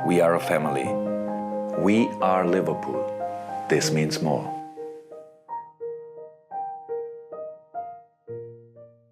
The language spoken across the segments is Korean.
We are a family. We are Liverpool. This means more.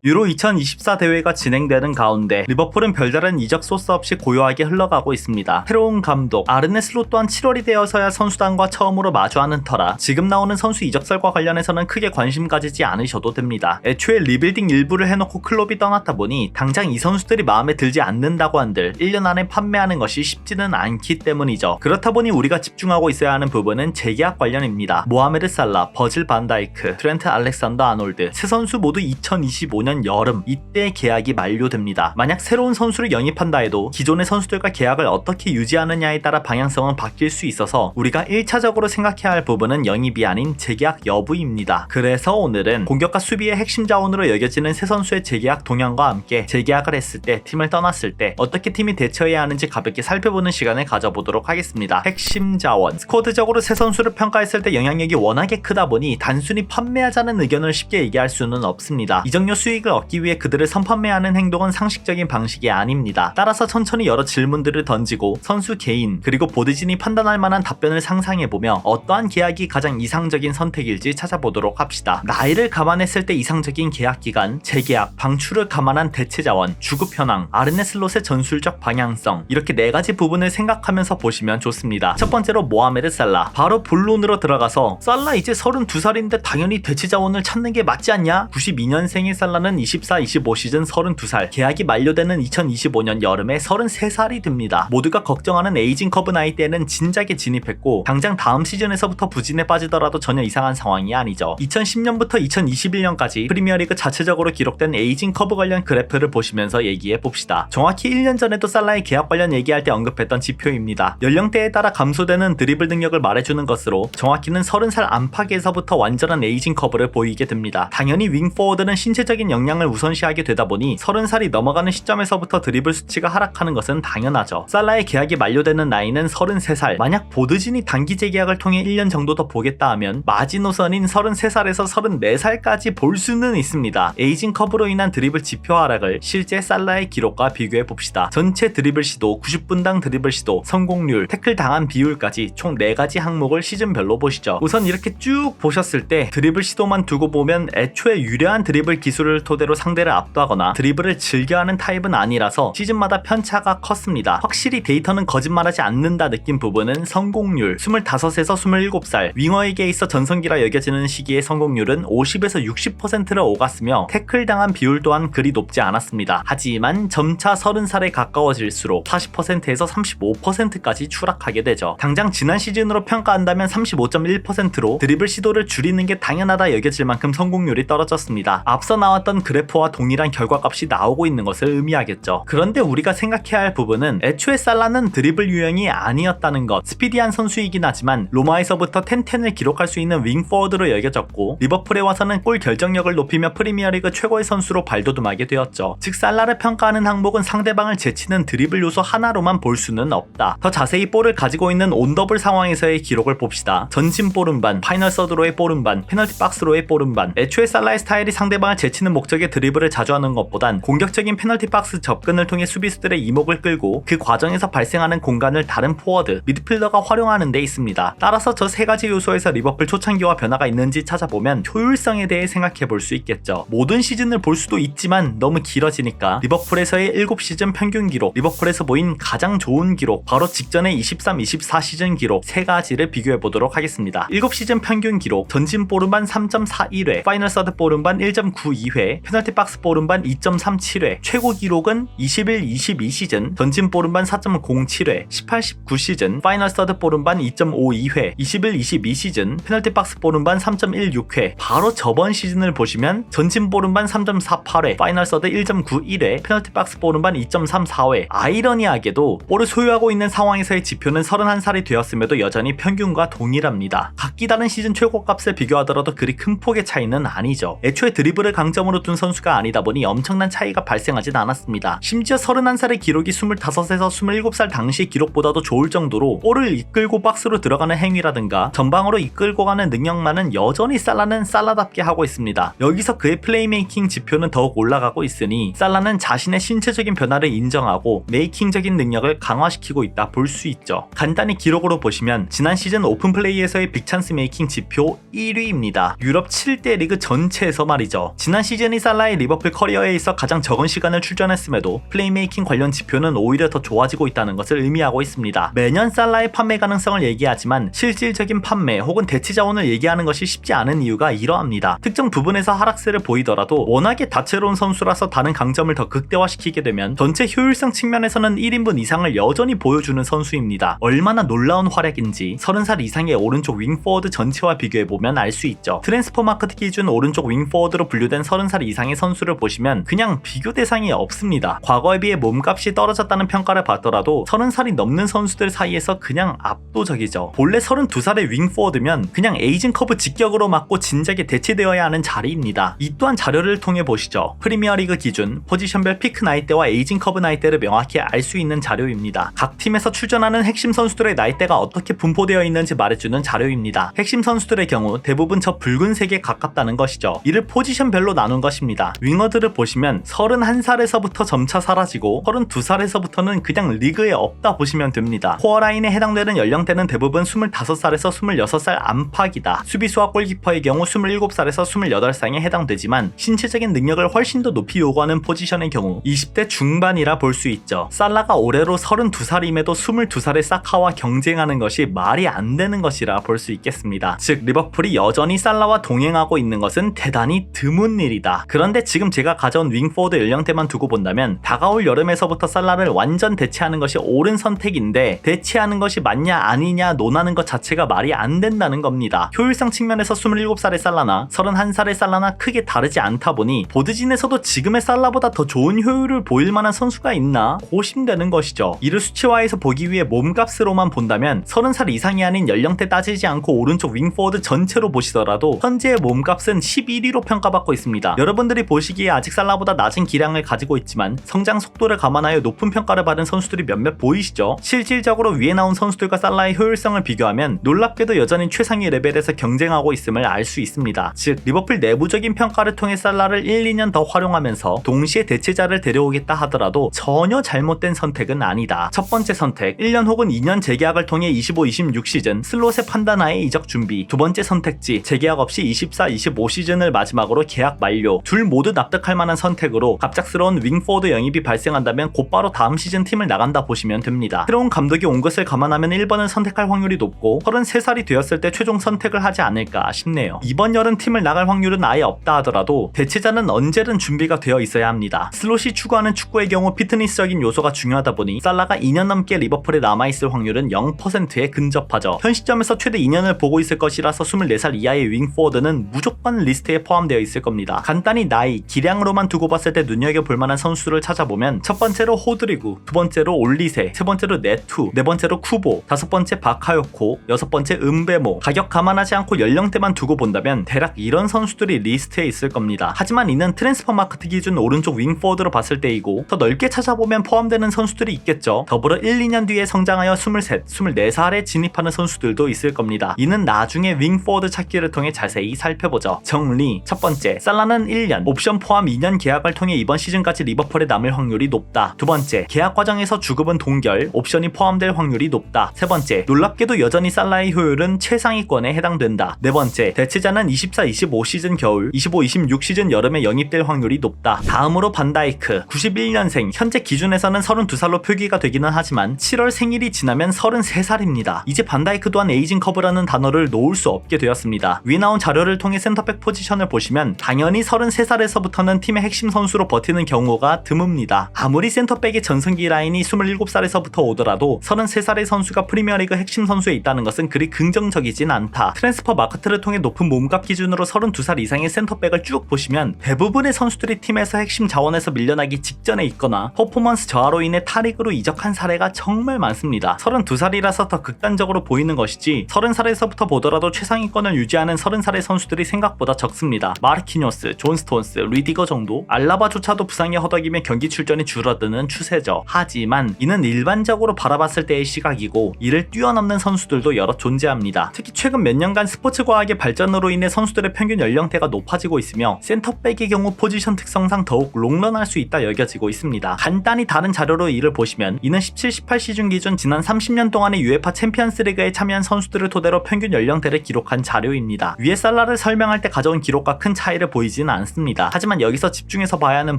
유로 2024 대회가 진행되는 가운데 리버풀은 별다른 이적 소스 없이 고요하게 흘러가고 있습니다. 새로운 감독 아르네 슬롯 또한 7월이 되어서야 선수단과 처음으로 마주하는 터라 지금 나오는 선수 이적설과 관련해서는 크게 관심 가지지 않으셔도 됩니다. 애초에 리빌딩 일부를 해놓고 클롭이 떠났다 보니 당장 이 선수들이 마음에 들지 않는다고 한들 1년 안에 판매하는 것이 쉽지는 않기 때문이죠. 그렇다 보니 우리가 집중하고 있어야 하는 부분은 재계약 관련입니다. 모하메드 살라, 버질 반다이크, 트렌트 알렉산더 아놀드 세 선수 모두 2025년 여름 이때 계약이 만료됩니다. 만약 새로운 선수를 영입한다 해도 기존의 선수들과 계약을 어떻게 유지하느냐에 따라 방향성은 바뀔 수 있어서 우리가 1차적으로 생각해야 할 부분은 영입이 아닌 재계약 여부입니다. 그래서 오늘은 공격과 수비의 핵심 자원으로 여겨지는 세 선수의 재계약 동향과 함께 재계약을 했을 때 팀을 떠났을 때 어떻게 팀이 대처해야 하는지 가볍게 살펴보는 시간을 가져보도록 하겠습니다. 핵심 자원 스쿼드적으로 세 선수를 평가했을 때 영향력이 워낙에 크다 보니 단순히 판매하자는 의견을 쉽게 얘기할 수는 없습니다. 이적료 수익을 얻기 위해 그들을 선판매하는 행동은 상식적인 방식이 아닙니다. 따라서 천천히 여러 질문들을 던지고 선수 개인 그리고 보드진이 판단할 만한 답변을 상상해보며 어떠한 계약이 가장 이상적인 선택일지 찾아보도록 합시다. 나이를 감안했을 때 이상적인 계약 기간, 재계약, 방출을 감안한 대체 자원, 주급 현황, 아르네 슬롯의 전술적 방향성 이렇게 네 가지 부분을 생각하면서 보시면 좋습니다. 첫 번째로 모하메드 살라 바로 본론으로 들어가서 살라 이제 32살인데 당연히 대체 자원을 찾는 게 맞지 않냐? 92년생의 살라는 24-25 시즌 32살 계약이 만료되는 2025년 여름에 33살이 됩니다. 모두가 걱정하는 에이징 커브 나이대에는 진작에 진입했고 당장 다음 시즌에서부터 부진에 빠지더라도 전혀 이상한 상황이 아니죠. 2010년부터 2021년까지 프리미어리그 자체적으로 기록된 에이징 커브 관련 그래프를 보시면서 얘기해봅시다. 정확히 1년 전에도 살라의 계약 관련 얘기할 때 언급했던 지표입니다. 연령대에 따라 감소되는 드리블 능력을 말해주는 것으로 정확히는 30살 안팎에서부터 완전한 에이징 커브를 보이게 됩니다. 당연히 윙포워드는 신체적인 역량을 우선시하게 되다 보니 30살이 넘어가는 시점에서부터 드리블 수치가 하락하는 것은 당연하죠. 살라의 계약이 만료되는 나이는 33살. 만약 보드진이 단기 재계약을 통해 1년 정도 더 보겠다 하면 마지노선인 33살에서 34살까지 볼 수는 있습니다. 에이징 커브로 인한 드리블 지표 하락을 실제 살라의 기록과 비교해 봅시다. 전체 드리블 시도, 90분당 드리블 시도, 성공률, 태클 당한 비율까지 총 4가지 항목을 시즌별로 보시죠. 우선 이렇게 쭉 보셨을 때 드리블 시도만 두고 보면 애초에 유려한 드리블 기술을 토대로 상대를 압도하거나 드리블을 즐겨하는 타입은 아니라서 시즌마다 편차가 컸습니다. 확실히 데이터는 거짓말하지 않는다 느낀 부분은 성공률 25에서 27살 윙어에게 있어 전성기라 여겨지는 시기의 성공률은 50에서 60%를 오갔으며 태클 당한 비율 또한 그리 높지 않았습니다. 하지만 점차 30살에 가까워질수록 40%에서 35%까지 추락하게 되죠. 당장 지난 시즌으로 평가한다면 35.1%로 드리블 시도를 줄이는 게 당연하다 여겨질 만큼 성공률이 떨어졌습니다. 앞서 나왔던 그래프와 동일한 결과값이 나오고 있는 것을 의미하겠죠. 그런데 우리가 생각해야 할 부분은 애초에 살라는 드리블 유형이 아니었다는 것. 스피디한 선수이긴 하지만 로마에서부터 10-10을 기록할 수 있는 윙포워드로 여겨졌고 리버풀에 와서는 골 결정력을 높이며 프리미어리그 최고의 선수로 발돋움하게 되었죠. 즉 살라를 평가하는 항목은 상대방을 제치는 드리블 요소 하나로만 볼 수는 없다. 더 자세히 볼을 가지고 있는 온더블 상황에서의 기록을 봅시다. 전진 볼음반, 파이널 서드로의 볼음반, 페널티 박스로의 볼음반. 애초에 살라의 스타일이 상대방을 제치는 목적의 드리블을 자주 하는 것보단 공격적인 페널티 박스 접근을 통해 수비수들의 이목을 끌고 그 과정에서 발생하는 공간을 다른 포워드, 미드필더가 활용하는 데 있습니다. 따라서 저 세 가지 요소에서 리버풀 초창기와 변화가 있는지 찾아보면 효율성에 대해 생각해 볼 수 있겠죠. 모든 시즌을 볼 수도 있지만 너무 길어지니까 리버풀에서의 7시즌 평균 기록, 리버풀에서 보인 가장 좋은 기록, 바로 직전의 23-24 시즌 기록 세 가지를 비교해 보도록 하겠습니다. 7시즌 평균 기록, 전진 볼음반 3.41회, 파이널 서드 볼음반 1.92회, 페널티 박스 볼음반 2.37회, 최고 기록은 21-22 시즌 전진 볼음반 4.07회, 18-19 시즌 파이널 서드 볼음반 2.52회, 21-22 시즌 페널티 박스 볼음반 3.16회. 바로 저번 시즌을 보시면 전진 볼음반 3.48회, 파이널 서드 1.91회, 페널티 박스 볼음반 2.34회. 아이러니하게도 볼을 소유하고 있는 상황에서의 지표는 31살이 되었음에도 여전히 평균과 동일합니다. 각기 다른 시즌 최고값을 비교하더라도 그리 큰 폭의 차이는 아니죠. 애초에 드리블을 강점으로 기준으로 둔 선수가 아니다 보니 엄청난 차이가 발생하진 않았습니다. 심지어 31살의 기록이 25에서 27살 당시 기록보다도 좋을 정도로 볼을 이끌고 박스로 들어가는 행위라든가 전방으로 이끌고 가는 능력만은 여전히 살라는 살라답게 하고 있습니다. 여기서 그의 플레이메이킹 지표는 더욱 올라가고 있으니 살라는 자신의 신체적인 변화를 인정하고 메이킹적인 능력을 강화시키고 있다 볼 수 있죠. 간단히 기록으로 보시면 지난 시즌 오픈플레이에서의 빅찬스 메이킹 지표 1위입니다. 유럽 7대 리그 전체에서 말이죠. 지난 시즌이 살라의 리버풀 커리어에 있어 가장 적은 시간을 출전했음에도 플레이메이킹 관련 지표는 오히려 더 좋아지고 있다는 것을 의미하고 있습니다. 매년 살라의 판매 가능성을 얘기하지만 실질적인 판매 혹은 대체 자원을 얘기하는 것이 쉽지 않은 이유가 이러합니다. 특정 부분에서 하락세를 보이더라도 워낙에 다채로운 선수라서 다른 강점을 더 극대화시키게 되면 전체 효율성 측면에서는 1인분 이상을 여전히 보여주는 선수입니다. 얼마나 놀라운 활약인지 30살 이상의 오른쪽 윙포워드 전체와 비교해보면 알 수 있죠. 트랜스퍼마크트 기준 오른쪽 윙포워드로 분류된 30살 이상의 선수를 보시면 그냥 비교 대상이 없습니다. 과거에 비해 몸값이 떨어졌다는 평가를 받더라도 30살이 넘는 선수들 사이에서 그냥 압도적이죠. 본래 32살의 윙포워드면 그냥 에이징 커브 직격으로 맞고 진작에 대체되어야 하는 자리입니다. 이 또한 자료를 통해 보시죠. 프리미어리그 기준 포지션별 피크 나이대와 에이징 커브 나이대를 명확히 알 수 있는 자료입니다. 각 팀에서 출전하는 핵심 선수들의 나이대가 어떻게 분포되어 있는지 말해주는 자료입니다. 핵심 선수들의 경우 대부분 저 붉은색에 가깝다는 것이죠. 이를 포지션별로 나눈 것입니다. 윙어들을 보시면 31살에서부터 점차 사라지고 32살에서부터는 그냥 리그에 없다 보시면 됩니다. 코어라인에 해당되는 연령대는 대부분 25살에서 26살 안팎이다. 수비수와 골키퍼의 경우 27살에서 28살에 해당되지만 신체적인 능력을 훨씬 더 높이 요구하는 포지션의 경우 20대 중반이라 볼 수 있죠. 살라가 올해로 32살임에도 22살의 사카와 경쟁하는 것이 말이 안 되는 것이라 볼 수 있겠습니다. 즉 리버풀이 여전히 살라와 동행하고 있는 것은 대단히 드문 일이다. 그런데 지금 제가 가져온 윙포워드 연령대만 두고 본다면 다가올 여름에서부터 살라를 완전 대체하는 것이 옳은 선택인데 대체하는 것이 맞냐 아니냐 논하는 것 자체가 말이 안 된다는 겁니다. 효율성 측면에서 27살의 살라나 31살의 살라나 크게 다르지 않다 보니 보드진에서도 지금의 살라보다 더 좋은 효율을 보일 만한 선수가 있나 고심되는 것이죠. 이를 수치화해서 보기 위해 몸값으로만 본다면 30살 이상이 아닌 연령대 따지지 않고 오른쪽 윙포워드 전체로 보시더라도 현재의 몸값은 11위로 평가받고 있습니다. 여러분들이 보시기에 아직 살라보다 낮은 기량을 가지고 있지만 성장 속도를 감안하여 높은 평가를 받은 선수들이 몇몇 보이시죠? 실질적으로 위에 나온 선수들과 살라의 효율성을 비교하면 놀랍게도 여전히 최상위 레벨에서 경쟁하고 있음을 알 수 있습니다. 즉 리버풀 내부적인 평가를 통해 살라를 1, 2년 더 활용하면서 동시에 대체자를 데려오겠다 하더라도 전혀 잘못된 선택은 아니다. 첫 번째 선택, 1년 혹은 2년 재계약을 통해 25-26 시즌 슬롯의 판단하에 이적 준비. 두 번째 선택지, 재계약 없이 24-25 시즌을 마지막으로 계약 만료. 둘 모두 납득할 만한 선택으로 갑작스러운 윙포워드 영입이 발생한다면 곧바로 다음 시즌 팀을 나간다 보시면 됩니다. 새로운 감독이 온 것을 감안하면 1번을 선택할 확률이 높고 33살이 되었을 때 최종 선택을 하지 않을까 싶네요. 이번 여름 팀을 나갈 확률은 아예 없다 하더라도 대체자는 언제든 준비가 되어 있어야 합니다. 슬롯이 추구하는 축구의 경우 피트니스적인 요소가 중요하다 보니 살라가 2년 넘게 리버풀에 남아있을 확률은 0%에 근접하죠. 현 시점에서 최대 2년을 보고 있을 것이라서 24살 이하의 윙포워드는 무조건 리스트에 포함되어 있을 겁니다. 간단히 나이, 기량으로만 두고 봤을 때 눈여겨볼 만한 선수를 찾아보면 첫 번째로 호드리구, 두 번째로 올리세, 세 번째로 네투, 네 번째로 쿠보, 다섯 번째 바카요코, 여섯 번째 은베모. 가격 감안하지 않고 연령대만 두고 본다면 대략 이런 선수들이 리스트에 있을 겁니다. 하지만 이는 트랜스퍼마크트 기준 오른쪽 윙포워드로 봤을 때이고 더 넓게 찾아보면 포함되는 선수들이 있겠죠. 더불어 1, 2년 뒤에 성장하여 23, 24살에 진입하는 선수들도 있을 겁니다. 이는 나중에 윙포워드 찾기를 통해 자세히 살펴보죠. 정리. 첫 번째, 살라는 1년, 옵션 포함 2년 계약을 통해 이번 시즌까지 리버풀에 남을 확률이 높다. 두 번째, 계약 과정에서 주급은 동결, 옵션이 포함될 확률이 높다. 세 번째, 놀랍게도 여전히 살라의 효율은 최상위권에 해당된다. 네 번째, 대체자는 24-25 시즌 겨울, 25-26 시즌 여름에 영입될 확률이 높다. 다음으로 반다이크, 91년생, 현재 기준에서는 32살로 표기가 되기는 하지만 7월 생일이 지나면 33살입니다. 이제 반다이크 또한 에이징 커브라는 단어를 놓을 수 없게 되었습니다. 위에 나온 자료를 통해 센터백 포지션을 보시면 당연히 33살에서부터는 팀의 핵심 선수로 버티는 경우가 드뭅니다. 아무리 센터백의 전성기 라인이 27살에서부터 오더라도 33살의 선수가 프리미어리그 핵심 선수에 있다는 것은 그리 긍정적이진 않다. 트랜스퍼 마크트를 통해 높은 몸값 기준으로 32살 이상의 센터백을 쭉 보시면 대부분의 선수들이 팀에서 핵심 자원에서 밀려나기 직전에 있거나 퍼포먼스 저하로 인해 타릭으로 이적한 사례가 정말 많습니다. 32살이라서 더 극단적으로 보이는 것이지 30살에서부터 보더라도 최상위권을 유지하는 30살의 선수들이 생각보다 적습니다. 마르키뇨스, 존 스톤스, 리디거 정도? 알라바조차도 부상에 허덕이며 경기 출전이 줄어드는 추세죠. 하지만 이는 일반적으로 바라봤을 때의 시각이고 이를 뛰어넘는 선수들도 여러 존재합니다. 특히 최근 몇 년간 스포츠 과학의 발전으로 인해 선수들의 평균 연령대가 높아지고 있으며 센터백의 경우 포지션 특성상 더욱 롱런할 수 있다 여겨지고 있습니다. 간단히 다른 자료로 이를 보시면 이는 17, 18 시즌 기준 지난 30년 동안의 UEFA 챔피언스 리그에 참여한 선수들을 토대로 평균 연령대를 기록한 자료입니다. 위에 살라를 설명할 때 가져온 기록과 큰 차이를 보이지는 않습니다. 하지만 여기서 집중해서 봐야 하는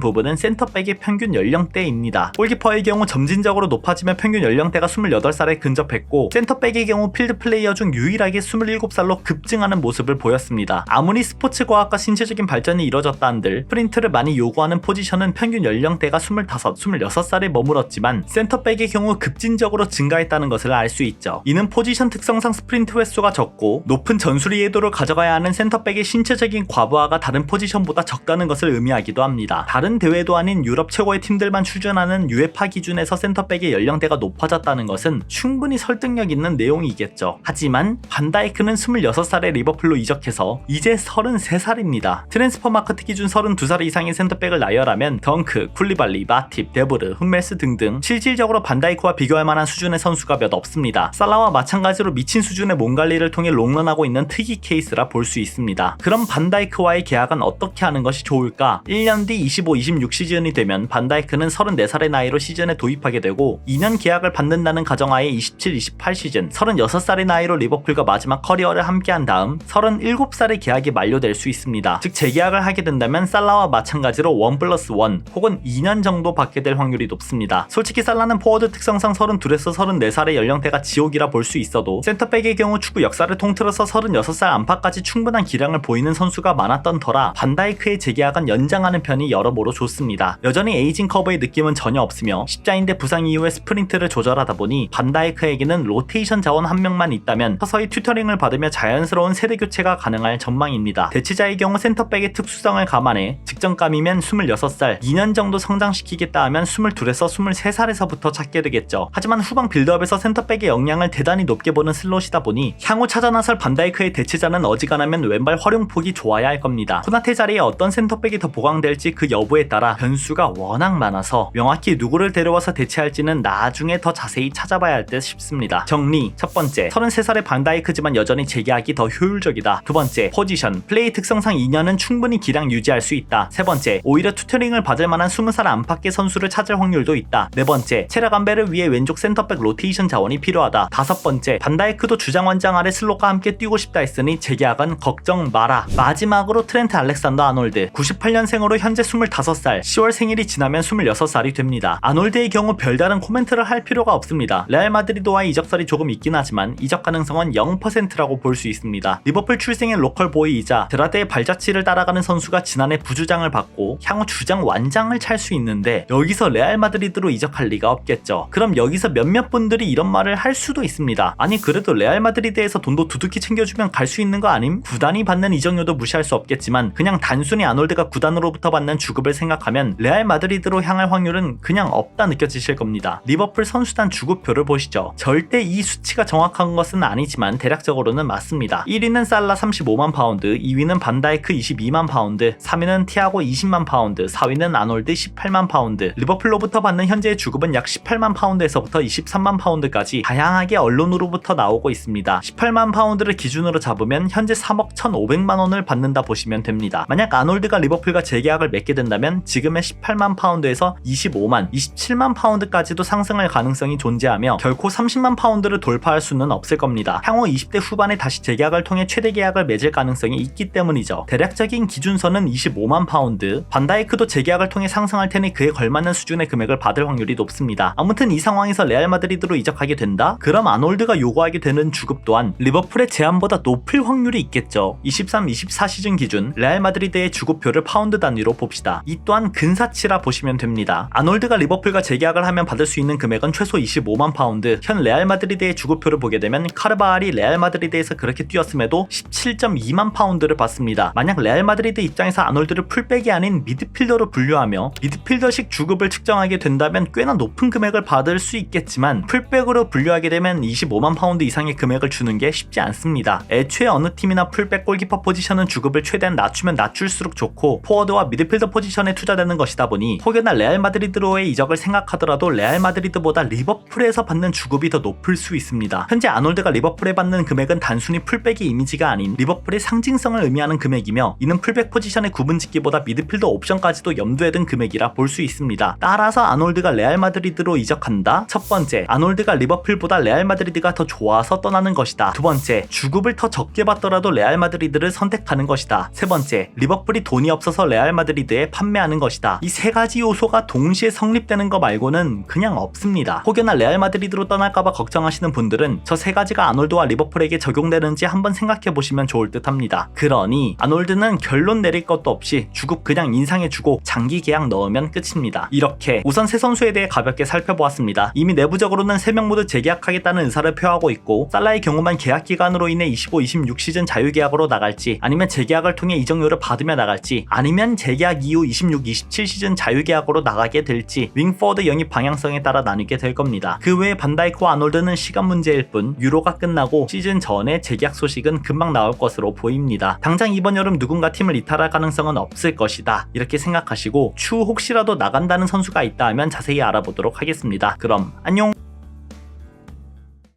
부분은 센터백의 평균 연령대입니다. 골키퍼의 경우 점진적으로 높아지며 평균 연령대가 28살에 근접했고 센터백의 경우 필드 플레이어 중 유일하게 27살로 급증하는 모습을 보였습니다. 아무리 스포츠 과학과 신체적인 발전이 이뤄졌다 한들 스프린트를 많이 요구하는 포지션은 평균 연령대가 25, 26살에 머물었지만 센터백의 경우 급진적으로 증가했다는 것을 알 수 있죠. 이는 포지션 특성상 스프린트 횟수가 적고 높은 전술 이해도를 가져가야 하는 센터백의 신체적인 과부하가 다른 포지션보다 적다는 것을 의미하기도 합니다. 다른 대회도 아닌 유럽 최고의 팀들만 출전하는 UEFA 기준에서 센터백의 연령대가 높아졌다는 것은 충분히 설득력 있는 내용이겠죠. 하지만 반다이크는 26살에 리버풀로 이적해서 이제 33살입니다. 트랜스퍼 마크트 기준 32살 이상의 센터백을 나열하면 덩크, 쿨리발리, 마팁, 데브르, 훈멜스 등등 실질적으로 반다이크와 비교할 만한 수준의 선수가 몇 없습니다. 살라와 마찬가지로 미친 수준의 몸 관리를 통해 롱런하고 있는 특이 케이스라 볼 수 있습니다. 그럼 반다이크와의 계약은 어떻게 하는 것이 좋을까? 1년 뒤 25, 26 시즌이 되면 반다이크는 34살의 나이로 시즌에 도입하게 되고 2년 계약을 받는다는 가정하에 27, 28 시즌 36살의 나이로 리버풀과 마지막 커리어를 함께한 다음 37살의 계약이 만료될 수 있습니다. 즉 재계약을 하게 된다면 살라와 마찬가지로 1+1 혹은 2년 정도 받게 될 확률이 높습니다. 솔직히 살라는 포워드 특성상 32에서 34살의 연령대가 지옥이라 볼 수 있어도 센터백의 경우 축구 역사를 통틀어서 36살 안팎까지 충분한 기량을 보이는 선수가 많았던 터라 반다이크의 재계약은 연장하는 편이 여러모로 좋습니다. 여전히 에이징 커브의 느낌은 전혀 없으며 십자인대 부상 이후에 스프린트를 조절하다 보니 반다이크에게는 로테이션 자원 한 명만 있다면 서서히 튜터링을 받으며 자연스러운 세대 교체가 가능할 전망입니다. 대치자의 경우 센터백의 특수성을 감안해 직전감이면 26살, 2년 정도 성장시키겠다 하면 22에서 23살에서부터 찾게 되겠죠. 하지만 후방 빌드업에서 센터백의 역량을 대단히 높게 보는 슬롯이다 보니 향후 찾아 나설 반다이크의 대체자는 어지간하면 왼발 활용폭이 좋아야 할 겁니다. 코나테 자리에 어떤 센터백이 더 보강될지 그 여부에 따라 변수가 워낙 많아서 명확히 누구를 데려와서 대체할지는 나중에 더 자세히 찾아봐야 할 듯 싶습니다. 정리. 첫 번째, 33살의 반다이크지만 여전히 재계약이 더 효율적이다. 두 번째, 포지션. 플레이 특성상 2년은 충분히 기량 유지할 수 있다. 세 번째, 오히려 튜터링을 받을 만한 20살 안팎의 선수를 찾을 확률도 있다. 네 번째, 체력 안배를 위해 왼쪽 센터백 로테이션 자원이 필요하다. 다섯 번째, 반다이크도 주장 원장 아래 슬롯과 함께 뛰고 싶다 했으니 재계약은 걱정 마라. 마지막으로 트렌트 알렉산더 아놀드. 98년생으로 현재 25살, 10월 생일이 지나면 26살이 됩니다. 아놀드의 경우 별다른 코멘트를 할 필요가 없습니다. 레알 마드리드와의 이적설이 조금 있긴 하지만 이적 가능성은 0%라고 볼 수 있습니다. 리버풀 출생의 로컬 보이이자 드라드의 발자취를 따라가는 선수가 지난해 부주장을 받고 향후 주장 완장을 찰 수 있는데 여기서 레알 마드리드로 이적할 리가 없겠죠. 그럼 여기서 몇몇 분들이 이런 말을 할 수도 있습니다. 아니 그래도 레알 마드리드에서 돈도 두둑히 챙겨주면 갈 수 있는 거 아님? 구단이 받는 이적료도 무시할 수 없겠지만 그냥 단순히 아놀드가 구단으로부터 받는 주급을 생각하면 레알 마드리드로 향할 확률은 그냥 없다 느껴지실 겁니다. 리버풀 선수단 주급표를 보시죠. 절대 이 수치가 정확한 것은 아니지만 대략적으로는 맞습니다. 1위는 살라 35만 파운드, 2위는 반다이크 22만 파운드, 3위는 티아고 20만 파운드, 4위는 아놀드 18만 파운드. 리버풀로부터 받는 현재의 주급은 약 18만 파운드에서부터 23만 파운드까지 다양하게 언론으로부터 나오고 있습니다. 18만 파운드를 기준으로 잡으면 현재 3억 1,500만 원을 받는다 보시면 됩니다. 만약 아놀드가 리버풀과 재계약을 맺게 된다면 지금의 18만 파운드에서 25만, 27만 파운드까지도 상승할 가능성이 존재하며 결코 30만 파운드를 돌파할 수는 없을 겁니다. 향후 20대 후반에 다시 재계약을 통해 최대 계약을 맺을 가능성이 있기 때문이죠. 대략적인 기준선은 25만 파운드, 반다이크도 재계약을 통해 상승할 테니 그에 걸맞는 수준의 금액을 받을 확률이 높습니다. 아무튼 이 상황에서 레알 마드리드로 이적하게 된다? 그럼 아놀드가 요구하게 되는 주급 또한 리버풀의 제한보다 높을 확률이 있겠죠. 23, 24 시즌 기준 레알 마드리드의 주급표를 파운드 단위로 봅시다. 이 또한 근사치라 보시면 됩니다. 아놀드가 리버풀과 재계약을 하면 받을 수 있는 금액은 최소 25만 파운드, 현 레알 마드리드의 주급표를 보게 되면 카르바알이 레알 마드리드에서 그렇게 뛰었음에도 17.2만 파운드를 받습니다. 만약 레알 마드리드 입장에서 아놀드를 풀백이 아닌 미드필더로 분류하며 미드필더식 주급을 측정하게 된다면 꽤나 높은 금액을 받을 수 있겠지만 풀백으로 분류하게 되면 25만 파운드 이상의 금액을 주는 게 쉽지 않습니다. 애초에 어느 팀이나 풀백 골키퍼 포지션은 주급을 최대한 낮추면 낮출 낮출수록 좋고 포워드와 미드필더 포지션에 투자되는 것이다 보니 혹여나 레알 마드리드로의 이적을 생각하더라도 레알 마드리드보다 리버풀에서 받는 주급이 더 높을 수 있습니다. 현재 아놀드가 리버풀에 받는 금액은 단순히 풀백의 이미지가 아닌 리버풀의 상징성을 의미하는 금액이며 이는 풀백 포지션의 구분짓기보다 미드필더 옵션까지도 염두에 둔 금액이라 볼 수 있습니다. 따라서 아놀드가 레알 마드리드로 이적한다? 첫 번째, 아놀드가 리버풀보다 레알 마드리드가 더 좋아서 떠나는 것이다. 두 번째, 주급을 더 적게 받더라도 레알 마드리드를 선택하는 것이다. 세 번째, 리버풀이 돈이 없어서 레알 마드리드에 판매하는 것이다. 이 세 가지 요소가 동시에 성립되는 거 말고는 그냥 없습니다. 혹여나 레알 마드리드로 떠날까봐 걱정하시는 분들은 저 세 가지가 아놀드와 리버풀에게 적용되는지 한번 생각해보시면 좋을 듯 합니다. 그러니 아놀드는 결론 내릴 것도 없이 주급 그냥 인상해주고 장기 계약 넣으면 끝입니다. 이렇게 우선 세 선수에 대해 가볍게 살펴보았습니다. 이미 내부적으로는 3명 모두 재계약하겠다는 의사를 표하고 있고 살라의 경우만 계약 기간으로 인해 25-26 시즌 자유계약으로 나갈지 아니면 재계약을 통해 이적료를 받으며 나갈지 아니면 재계약 이후 26-27 시즌 자유계약으로 나가게 될지 윙포워드 영입 방향성에 따라 나뉘게 될 겁니다. 그 외에 반다이크와 아놀드는 시간 문제일 뿐 유로가 끝나고 시즌 전에 재계약 소식은 금방 나올 것으로 보입니다. 당장 이번 여름 누군가 팀을 이탈할 가능성은 없을 것이다 이렇게 생각하시고 추후 혹시라도 나간다는 선수가 있다 하면 자세히 알아보도록 하겠습니다. 그럼 안녕.